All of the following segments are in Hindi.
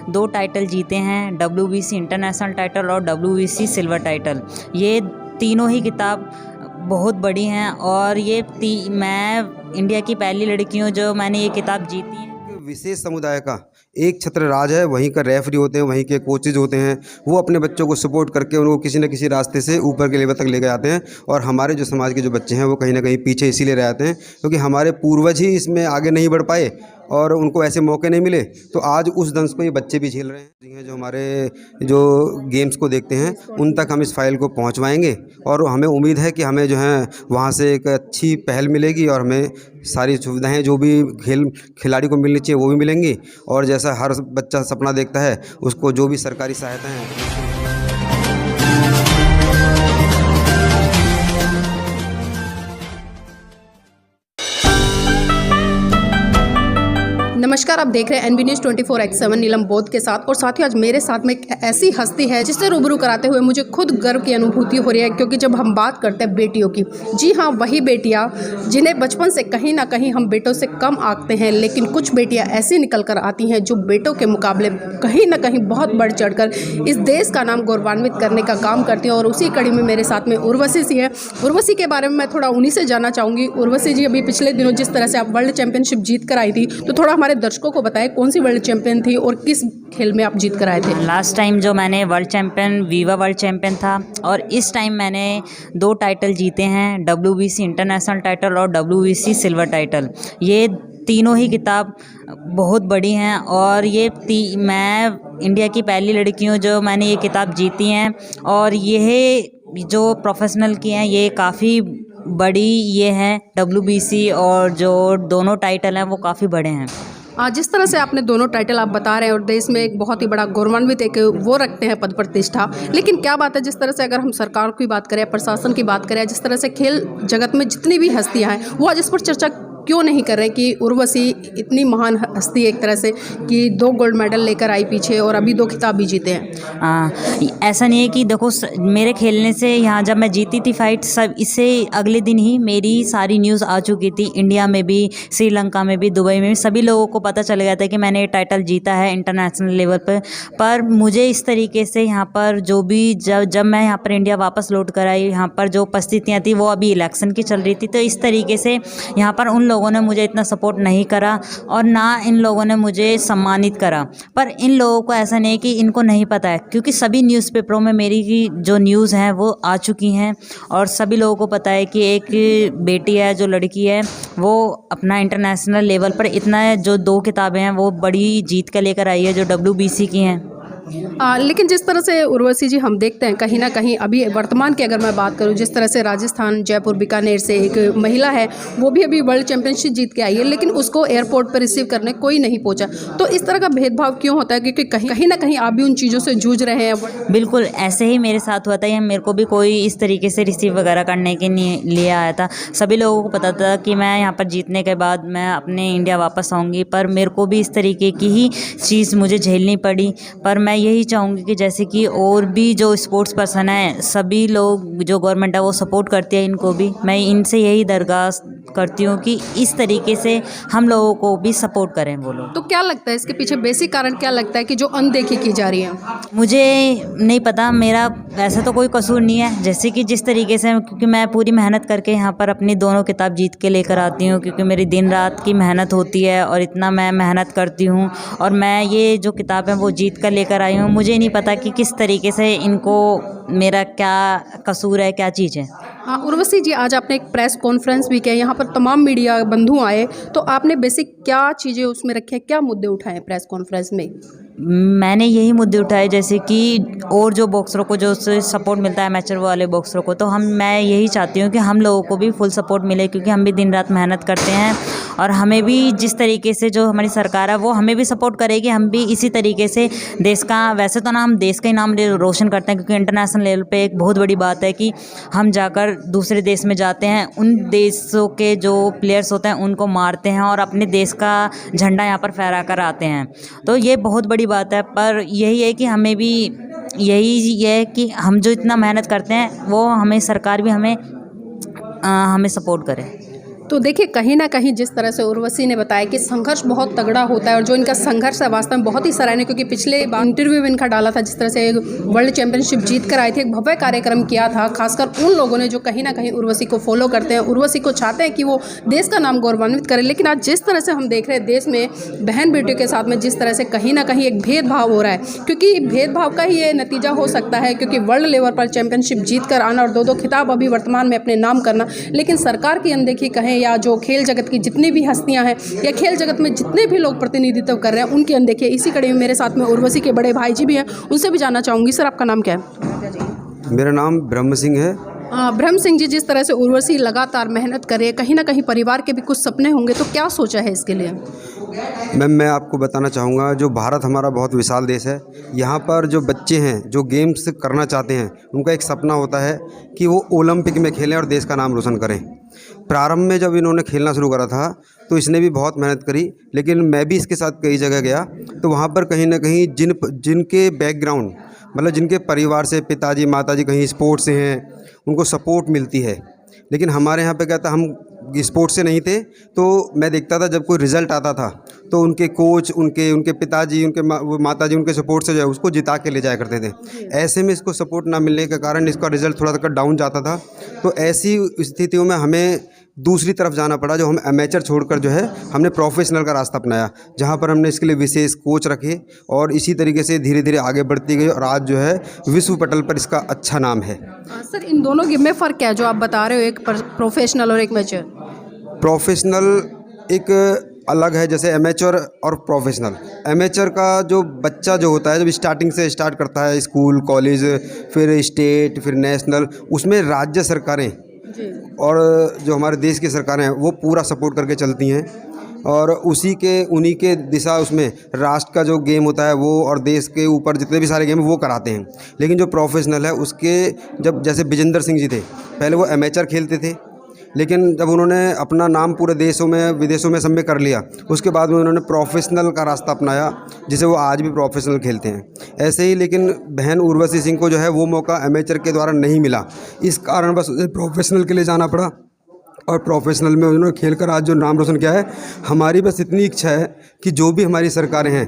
2 टाइटल जीते हैं, WBC इंटरनेशनल टाइटल और WBC सिल्वर टाइटल। ये तीनों ही किताब बहुत बड़ी हैं और मैं इंडिया की पहली लड़की हूँ जो मैंने ये किताब जीती है। विशेष समुदाय का एक छत्र राज है, वहीं का रेफरी होते हैं, वहीं के कोचेज होते हैं, वो अपने बच्चों को सपोर्ट करके उनको किसी न किसी रास्ते से ऊपर के लेवल तक लेकर आते हैं। और हमारे जो समाज के जो बच्चे हैं वो कहीं ना कहीं पीछे इसीलिए रह जाते हैं क्योंकि हमारे पूर्वज ही इसमें आगे नहीं बढ़ पाए और उनको ऐसे मौके नहीं मिले, तो आज उस दंश को ये बच्चे भी झेल रहे हैं। जो हमारे जो गेम्स को देखते हैं उन तक हम इस फाइल को पहुंचवाएंगे और हमें उम्मीद है कि हमें जो है वहां से एक अच्छी पहल मिलेगी और हमें सारी सुविधाएं जो भी खिलाड़ी को मिलनी चाहिए वो भी मिलेंगी। और जैसा हर बच्चा सपना देखता है उसको जो भी सरकारी सहायता है। नमस्कार, आप देख रहे हैं NB News 24/7 नीलम बोध के साथ। और साथ ही आज मेरे साथ में एक ऐसी हस्ती है जिससे रूबरू कराते हुए मुझे खुद गर्व की अनुभूति हो रही है, क्योंकि जब हम बात करते हैं बेटियों की, जी हाँ, वही बेटियां जिन्हें बचपन से कहीं ना कहीं हम बेटों से कम आंकते हैं, लेकिन कुछ बेटियां ऐसी निकल कर आती हैं जो बेटों के मुकाबले कहीं ना कहीं बहुत बढ़ चढ़कर इस देश का नाम गौरवान्वित करने का काम करती हैं। और उसी कड़ी में मेरे साथ में उर्वशी जी है। उर्वशी के बारे में मैं थोड़ा उन्हीं से जानना चाहूँगी। उर्वशी जी, अभी पिछले दिनों जिस तरह से आप वर्ल्ड चैंपियनशिप जीत कर आई थी, तो थोड़ा हमारे दर्शकों को बताएं कौन सी वर्ल्ड चैंपियन थी और किस खेल में आप जीत कर आए थे। लास्ट टाइम जो मैंने world champion Viva world champion था और इस टाइम मैंने 2 टाइटल जीते हैं, WBC इंटरनेशनल टाइटल और WBC सिल्वर टाइटल। ये तीनों ही किताब बहुत बड़ी हैं और मैं इंडिया की पहली लड़की हूँ जो मैंने ये किताब जीती हैं। और यह जो प्रोफेशनल की हैं ये काफ़ी बड़ी ये हैं, WBC और जो दोनों टाइटल हैं वो काफ़ी बड़े हैं। जिस तरह से आपने दोनों टाइटल आप बता रहे हैं और देश में एक बहुत ही बड़ा गौरवान्वित एक वो रखते हैं पद प्रतिष्ठा, लेकिन क्या बात है, जिस तरह से अगर हम सरकार की बात करें, प्रशासन की बात करें, जिस तरह से खेल जगत में जितनी भी हस्तियां हैं वो आज इस पर चर्चा क्यों नहीं कर रहे कि उर्वशी इतनी महान हस्ती एक तरह से कि 2 गोल्ड मेडल लेकर आई पीछे और अभी 2 खिताब भी जीते हैं। ऐसा नहीं है कि देखो मेरे खेलने से यहाँ जब मैं जीती थी फाइट, सब इससे अगले दिन ही मेरी सारी न्यूज़ आ चुकी थी। इंडिया में भी, श्रीलंका में भी, दुबई में भी सभी लोगों को पता चल गया था कि मैंने ये टाइटल जीता है इंटरनेशनल लेवल पर मुझे इस तरीके से यहाँ पर जो भी जब मैं यहाँ पर इंडिया वापस लौट कर आई, यहाँ पर जो परिस्थितियाँ थी वो अभी इलेक्शन की चल रही थी, तो इस तरीके से यहाँ पर उन लोगों ने मुझे इतना सपोर्ट नहीं करा और ना इन लोगों ने मुझे सम्मानित करा। पर इन लोगों को ऐसा नहीं कि इनको नहीं पता है, क्योंकि सभी न्यूज़पेपरों में मेरी की जो न्यूज़ हैं वो आ चुकी हैं और सभी लोगों को पता है कि एक बेटी है, जो लड़की है वो अपना इंटरनेशनल लेवल पर इतना जो 2 किताबें हैं वो बड़ी जीत कर लेकर आई है जो WBC की हैं। लेकिन जिस तरह से उर्वशी जी हम देखते हैं कहीं ना कहीं अभी वर्तमान की अगर मैं बात करूं, जिस तरह से राजस्थान जयपुर बीकानेर से एक महिला है वो भी अभी वर्ल्ड चैंपियनशिप जीत के आई है, लेकिन उसको एयरपोर्ट पर रिसीव करने कोई नहीं पहुंचा। तो इस तरह का भेदभाव क्यों होता है, क्योंकि कहीं ना कहीं आप भी उन चीज़ों से जूझ रहे हैं। बिल्कुल ऐसे ही मेरे साथ हुआ था, मेरे को भी कोई इस तरीके से रिसीव वगैरह करने के लिए आया था। सभी लोगों को पता था कि मैं यहाँ पर जीतने के बाद मैं अपने इंडिया वापस आऊँगी, पर मेरे को भी इस तरीके की ही चीज़ मुझे झेलनी पड़ी। पर मैं यही चाहूँगी कि जैसे कि और भी जो स्पोर्ट्स पर्सन है, सभी लोग, जो गवर्नमेंट है वो सपोर्ट करती है इनको भी, मैं इनसे यही दरख्वास्त करती हूँ कि इस तरीके से हम लोगों को भी सपोर्ट करें वो लोग। तो क्या लगता है इसके पीछे बेसिक कारण क्या लगता है कि जो अनदेखी की जा रही है? मुझे नहीं पता, मेरा वैसे तो कोई कसूर नहीं है। जैसे कि जिस तरीके से, क्योंकि मैं पूरी मेहनत करके यहाँ पर अपनी दोनों किताब जीत के लेकर आती हूँ, क्योंकि मेरी दिन रात की मेहनत होती है और इतना मैं मेहनत करती हूँ और मैं ये जो किताब है वो जीत कर लेकर आई हूँ। मुझे नहीं पता कि किस तरीके से इनको मेरा क्या कसूर है, क्या चीज़ है। हाँ उर्वशी जी, आज आपने एक प्रेस कॉन्फ्रेंस भी किया, यहाँ पर तमाम मीडिया बंधु आए, तो आपने बेसिक क्या चीज़ें उसमें रखी हैं, क्या मुद्दे उठाए प्रेस कॉन्फ्रेंस में? मैंने यही मुद्दे उठाए, जैसे कि और जो बॉक्सरों को जो सपोर्ट मिलता है, एमेचर वाले बॉक्सरों को, तो मैं यही चाहती हूँ कि हम लोगों को भी फुल सपोर्ट मिले, क्योंकि हम भी दिन रात मेहनत करते हैं और हमें भी जिस तरीके से जो हमारी सरकार है वो हमें भी सपोर्ट करेगी। हम भी इसी तरीके से देश का, वैसे तो ना हम देश का ही नाम रोशन करते हैं, क्योंकि इंटरनेशनल लेवल पे एक बहुत बड़ी बात है कि हम जाकर दूसरे देश में जाते हैं, उन देशों के जो प्लेयर्स होते हैं उनको मारते हैं और अपने देश का झंडा यहाँ पर फहरा कर आते हैं, तो ये बहुत बड़ी बात है। पर यही है कि हमें भी यही है कि हम जो इतना मेहनत करते हैं वो हमें सरकार भी हमें सपोर्ट करे। तो देखिए कहीं ना कहीं जिस तरह से उर्वशी ने बताया कि संघर्ष बहुत तगड़ा होता है और जो इनका संघर्ष है वास्तव में बहुत ही सराहनीय, क्योंकि पिछले बार इंटरव्यू में इनका डाला था जिस तरह से वर्ल्ड चैंपियनशिप जीत कर आए थे, एक भव्य कार्यक्रम किया था खासकर उन लोगों ने जो कहीं ना कहीं उर्वशी को फॉलो करते हैं, उर्वशी को चाहते हैं कि वो देश का नाम गौरवान्वित करे। लेकिन आज जिस तरह से हम देख रहे हैं देश में बहन बेटियों के साथ में जिस तरह से कहीं ना कहीं एक भेदभाव हो रहा है, क्योंकि भेदभाव का ही ये नतीजा हो सकता है, क्योंकि वर्ल्ड लेवल पर चैंपियनशिप जीत कर आना और दो खिताब अभी वर्तमान में अपने नाम करना, लेकिन सरकार की अनदेखी कहें या जो खेल जगत की जितनी भी हस्तियां हैं या खेल जगत में जितने भी लोग प्रतिनिधित्व कर रहे हैं उनकी अनदेखी। इसी कड़ी में मेरे साथ में उर्वशी के बड़े भाई जी भी हैं, उनसे भी जानना चाहूँगी। सर आपका नाम क्या है? मेरा नाम ब्रह्म सिंह है। ब्रह्म सिंह जी, जिस तरह से उर्वशी लगातार मेहनत कर रही है, कहीं ना कहीं परिवार के भी कुछ सपने होंगे, तो क्या सोचा है इसके लिए? मैम मैं आपको बताना चाहूँगा, जो भारत हमारा बहुत विशाल देश है, यहाँ पर जो बच्चे हैं जो गेम्स करना चाहते हैं उनका एक सपना होता है कि वो ओलंपिक में खेलें और देश का नाम रोशन करें। प्रारंभ में जब इन्होंने खेलना शुरू करा था तो इसने भी बहुत मेहनत करी, लेकिन मैं भी इसके साथ कई जगह गया तो वहाँ पर कहीं ना कहीं जिनके बैकग्राउंड मतलब जिनके परिवार से पिताजी माताजी कहीं स्पोर्ट्स से हैं उनको सपोर्ट मिलती है, लेकिन हमारे यहाँ पे क्या था, हम स्पोर्ट्स से नहीं थे तो मैं देखता था जब कोई रिज़ल्ट आता था तो उनके कोच उनके पिताजी वो माताजी उनके सपोर्ट से जो है उसको जिता के ले जाया करते थे। ऐसे में इसको सपोर्ट ना मिलने के कारण इसका रिज़ल्ट थोड़ा सा डाउन जाता था। तो ऐसी स्थितियों में हमें दूसरी तरफ जाना पड़ा, जो हम एमेचर छोड़कर जो है हमने प्रोफेशनल का रास्ता अपनाया, जहाँ पर हमने इसके लिए विशेष कोच रखे और इसी तरीके से धीरे धीरे आगे बढ़ती गई और आज जो है विश्व पटल पर इसका अच्छा नाम है। सर इन दोनों गेम में फ़र्क क्या है जो आप बता रहे हो, एक प्रोफेशनल और एक एमेचर? प्रोफेशनल एक अलग है, जैसे एमेचर और प्रोफेशनल। एमेचर का जो बच्चा जो होता है जब स्टार्टिंग से स्टार्ट करता है, स्कूल कॉलेज फिर स्टेट फिर नेशनल, उसमें राज्य सरकारें और जो हमारे देश की सरकारें हैं वो पूरा सपोर्ट करके चलती हैं और उन्हीं के दिशा उसमें राष्ट्र का जो गेम होता है वो और देश के ऊपर जितने भी सारे गेम वो कराते हैं। लेकिन जो प्रोफेशनल है उसके जब जैसे विजेंदर सिंह जी थे, पहले वो एमेचर खेलते थे, लेकिन जब उन्होंने अपना नाम पूरे देशों में विदेशों में सब में कर लिया उसके बाद में उन्होंने प्रोफेशनल का रास्ता अपनाया, जिसे वो आज भी प्रोफेशनल खेलते हैं। ऐसे ही लेकिन बहन उर्वशी सिंह को जो है वो मौका एमेचर के द्वारा नहीं मिला, इस कारण बस उसे प्रोफेशनल के लिए जाना पड़ा और प्रोफेशनल में उन्होंने खेल कर आज जो नाम रोशन किया है। हमारी बस इतनी इच्छा है कि जो भी हमारी सरकारें हैं,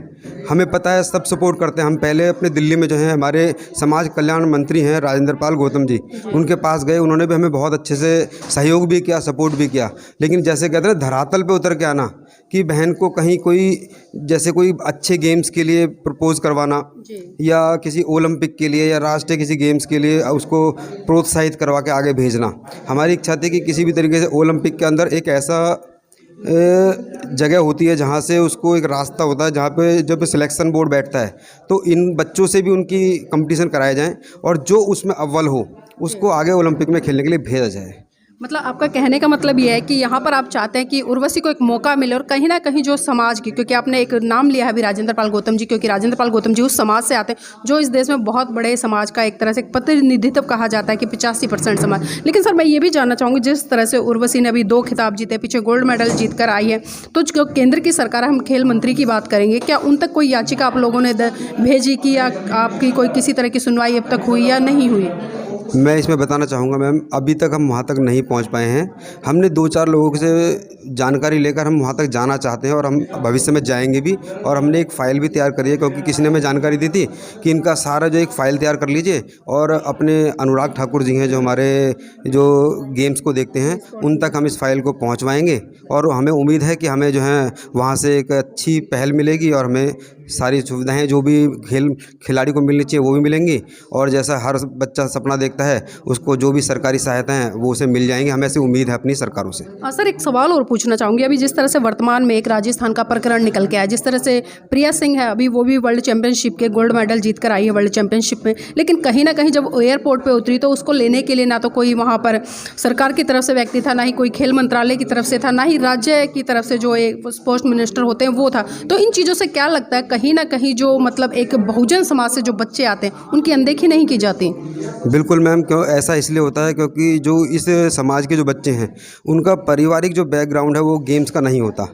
हमें पता है सब सपोर्ट करते हैं। हम पहले अपने दिल्ली में जो है हमारे समाज कल्याण मंत्री हैं राजेंद्र पाल गौतम जी, उनके पास गए, उन्होंने भी हमें बहुत अच्छे से सहयोग भी किया, सपोर्ट भी किया। लेकिन जैसे कहते हैं धरातल पे उतर के आना कि बहन को कहीं कोई अच्छे गेम्स के लिए प्रपोज करवाना या किसी ओलंपिक के लिए या राष्ट्रीय किसी गेम्स के लिए उसको प्रोत्साहित करवा के आगे भेजना। हमारी इच्छा थी कि किसी भी तरीके से ओलंपिक के अंदर एक ऐसा जगह होती है जहाँ से उसको एक रास्ता होता है, जहाँ पे जब सिलेक्शन बोर्ड बैठता है तो इन बच्चों से भी उनकी कंपटीशन कराए जाएं और जो उसमें अव्वल हो उसको आगे ओलंपिक में खेलने के लिए भेजा जाए। मतलब आपका कहने का मतलब ये है कि यहाँ पर आप चाहते हैं कि उर्वशी को एक मौका मिले और कहीं ना कहीं जो समाज की, क्योंकि आपने एक नाम लिया है अभी राजेंद्र पाल गौतम जी, क्योंकि राजेंद्र पाल गौतम जी उस समाज से आते हैं जो इस देश में बहुत बड़े समाज का एक तरह से प्रतिनिधित्व कहा जाता है कि 85% समाज। लेकिन सर मैं ये भी जानना चाहूँगी, जिस तरह से उर्वशी ने अभी 2 खिताब जीते, पीछे गोल्ड मेडल जीत कर आई है, तो जो केंद्र की सरकार है, हम खेल मंत्री की बात करेंगे, क्या उन तक कोई याचिका आप लोगों ने भेजी कि या आपकी कोई किसी तरह की सुनवाई अब तक हुई या नहीं हुई? मैं इसमें बताना चाहूँगा मैम, अभी तक हम वहाँ तक नहीं पहुँच पाए हैं। हमने 2-4 लोगों से जानकारी लेकर हम वहाँ तक जाना चाहते हैं और हम भविष्य में जाएंगे भी, और हमने एक फ़ाइल भी तैयार करी है, क्योंकि किसी ने हमें जानकारी दी थी कि इनका सारा जो एक फ़ाइल तैयार कर लीजिए और अपने अनुराग ठाकुर जी हैं जो हमारे जो गेम्स को देखते हैं उन तक हम इस फाइल को पहुँचवाएँगे और हमें उम्मीद है कि हमें जो है वहाँ से एक अच्छी पहल मिलेगी और हमें सारी सुविधाएं जो भी खिलाड़ी को मिलनी चाहिए वो भी मिलेंगी, और जैसा हर बच्चा सपना देखता है उसको जो भी सरकारी सहायता है वो उसे मिल जाएंगी। हमें ऐसी उम्मीद है अपनी सरकारों से। सर एक सवाल और पूछना चाहूँगी, अभी जिस तरह से वर्तमान में एक राजस्थान का प्रकरण निकल के आया, जिस तरह से प्रिया सिंह है अभी वो भी वर्ल्ड चैंपियनशिप के गोल्ड मेडल जीत कर आई है वर्ल्ड चैंपियनशिप में, लेकिन कहीं ना कहीं जब एयरपोर्ट पर उतरी तो उसको लेने के लिए ना तो कोई वहाँ पर सरकार की तरफ से व्यक्ति था, ना ही कोई खेल मंत्रालय की तरफ से था, ना ही राज्य की तरफ से जो एक स्पोर्ट्स मिनिस्टर होते हैं वो था। तो इन चीज़ों से क्या लगता है कहीं ना कहीं जो मतलब एक बहुजन समाज से जो बच्चे आते हैं उनकी अनदेखी नहीं की जाती? बिल्कुल मैम, क्यों ऐसा इसलिए होता है क्योंकि जो इस समाज के जो बच्चे हैं उनका पारिवारिक जो बैकग्राउंड है वो गेम्स का नहीं होता,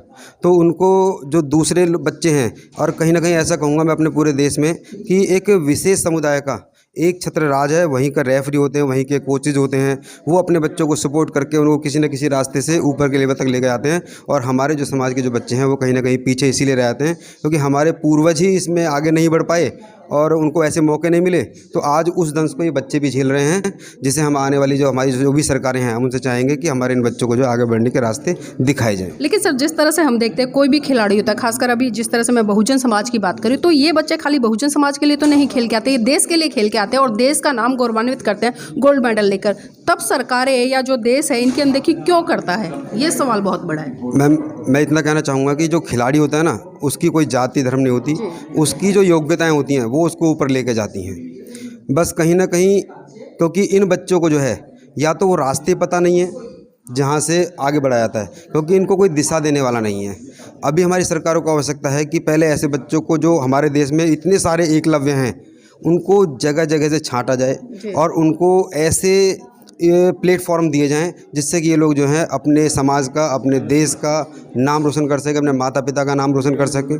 तो उनको जो दूसरे बच्चे हैं, और कहीं ना कहीं ऐसा कहूँगा मैं अपने पूरे देश में कि एक विशेष समुदाय का एक छत्र राज है, वहीं का रेफरी होते हैं, वहीं के कोचेज होते हैं, वो अपने बच्चों को सपोर्ट करके उनको किसी न किसी रास्ते से ऊपर के लेवल तक लेके आते हैं। और हमारे जो समाज के जो बच्चे हैं वो कहीं ना कहीं पीछे इसीलिए रह जाते हैं क्योंकि हमारे पूर्वज ही इसमें आगे नहीं बढ़ पाए और उनको ऐसे मौके नहीं मिले। तो आज उस दंश को ये बच्चे भी झेल रहे हैं, जिसे हम आने वाली जो हमारी जो भी सरकारें हैं हम उनसे चाहेंगे कि हमारे इन बच्चों को जो आगे बढ़ने के रास्ते दिखाए जाएँ। लेकिन सर, जिस तरह से हम देखते हैं कोई भी खिलाड़ी होता है, खासकर अभी जिस तरह से मैं बहुजन समाज की बात करूँ, तो ये बच्चे खाली बहुजन समाज के लिए तो नहीं खेल के आते, ये देश के लिए खेल के आते हैं और देश का नाम गौरवान्वित करते हैं गोल्ड मेडल लेकर। तब सरकारें या जो देश है इनकी अनदेखी क्यों करता है, ये सवाल बहुत बड़ा है। मैम, मैं इतना कहना चाहूँगा कि जो खिलाड़ी होता है ना, उसकी कोई जाति धर्म नहीं होती, उसकी जो योग्यताएं होती हैं वो उसको ऊपर लेके जाती हैं। बस कहीं ना कहीं क्योंकि इन बच्चों को जो है या तो वो रास्ते पता नहीं है जहाँ से आगे बढ़ाया जाता है, क्योंकि इनको कोई दिशा देने वाला नहीं है। अभी हमारी सरकारों को आवश्यकता है कि पहले ऐसे बच्चों को, जो हमारे देश में इतने सारे एकलव्य हैं, उनको जगह जगह से छांटा जाए और उनको ऐसे प्लेटफॉर्म दिए जाएं जिससे कि ये लोग जो हैं अपने समाज का, अपने देश का नाम रोशन कर सकें, अपने माता पिता का नाम रोशन कर सकें।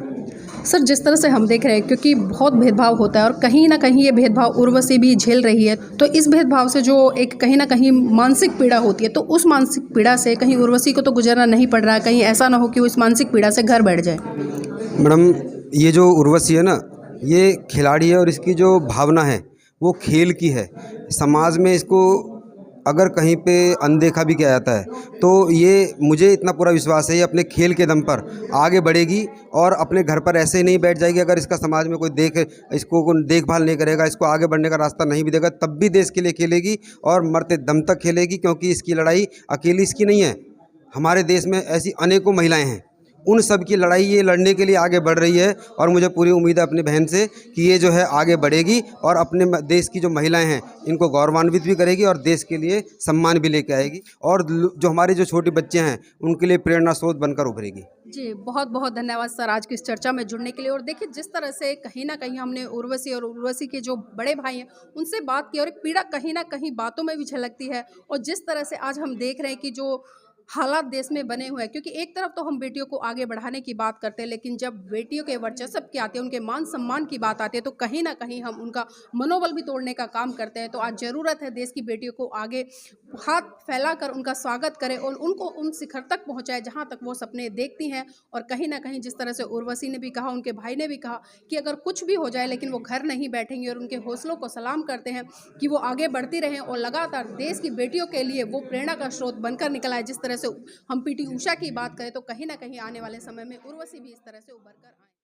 सर, जिस तरह से हम देख रहे हैं, क्योंकि बहुत भेदभाव होता है और कहीं ना कहीं ये भेदभाव उर्वशी भी झेल रही है, तो इस भेदभाव से जो एक कहीं ना कहीं मानसिक पीड़ा होती है, तो उस मानसिक पीड़ा से कहीं उर्वशी को तो गुजरना नहीं पड़ रहा है, कहीं ऐसा ना हो कि वो इस मानसिक पीड़ा से घर बैठ जाए। मैडम, ये जो उर्वशी है ना, ये खिलाड़ी है और इसकी जो भावना है वो खेल की है। समाज में इसको अगर कहीं पे अनदेखा भी किया जाता है तो ये, मुझे इतना पूरा विश्वास है, ये अपने खेल के दम पर आगे बढ़ेगी और अपने घर पर ऐसे ही नहीं बैठ जाएगी। अगर इसका समाज में कोई इसको देखभाल नहीं करेगा, इसको आगे बढ़ने का रास्ता नहीं भी देगा, तब भी देश के लिए खेलेगी और मरते दम तक खेलेगी, क्योंकि इसकी लड़ाई अकेली इसकी नहीं है। हमारे देश में ऐसी अनेकों महिलाएं हैं, उन सब की लड़ाई ये लड़ने के लिए आगे बढ़ रही है और मुझे पूरी उम्मीद है अपनी बहन से कि ये जो है आगे बढ़ेगी और अपने देश की जो महिलाएं हैं इनको गौरवान्वित भी करेगी और देश के लिए सम्मान भी लेके आएगी और जो हमारे जो छोटे बच्चे हैं उनके लिए प्रेरणा स्रोत बनकर उभरेगी। जी, बहुत बहुत धन्यवाद सर आज की इस चर्चा में जुड़ने के लिए। और देखिए, जिस तरह से कहीं ना कहीं हमने उर्वशी और उर्वशी के जो बड़े भाई हैं उनसे बात की और एक पीड़ा कहीं ना कहीं बातों में भी झलकती है। और जिस तरह से आज हम देख रहे हैं कि जो हालात देश में बने हुए हैं, क्योंकि एक तरफ तो हम बेटियों को आगे बढ़ाने की बात करते हैं, लेकिन जब बेटियों के वर्चस्व की आती है, उनके मान सम्मान की बात आती है, तो कहीं ना कहीं हम उनका मनोबल भी तोड़ने का काम करते हैं। तो आज ज़रूरत है देश की बेटियों को आगे हाथ फैलाकर उनका स्वागत करें और उनको उन शिखर तक पहुंचाए जहां तक वो सपने देखती हैं। और कहीं ना कहीं जिस तरह से उर्वशी ने भी कहा, उनके भाई ने भी कहा कि अगर कुछ भी हो जाए लेकिन वो घर नहीं बैठेंगे, और उनके हौसलों को सलाम करते हैं कि वो आगे बढ़ती रहें और लगातार देश की बेटियों के लिए वो प्रेरणा का स्रोत बनकर निकल आए। जिस तरह से हम पीटी उषा की बात करें, तो कहीं ना कहीं आने वाले समय में उर्वशी भी इस तरह से उभर कर आए।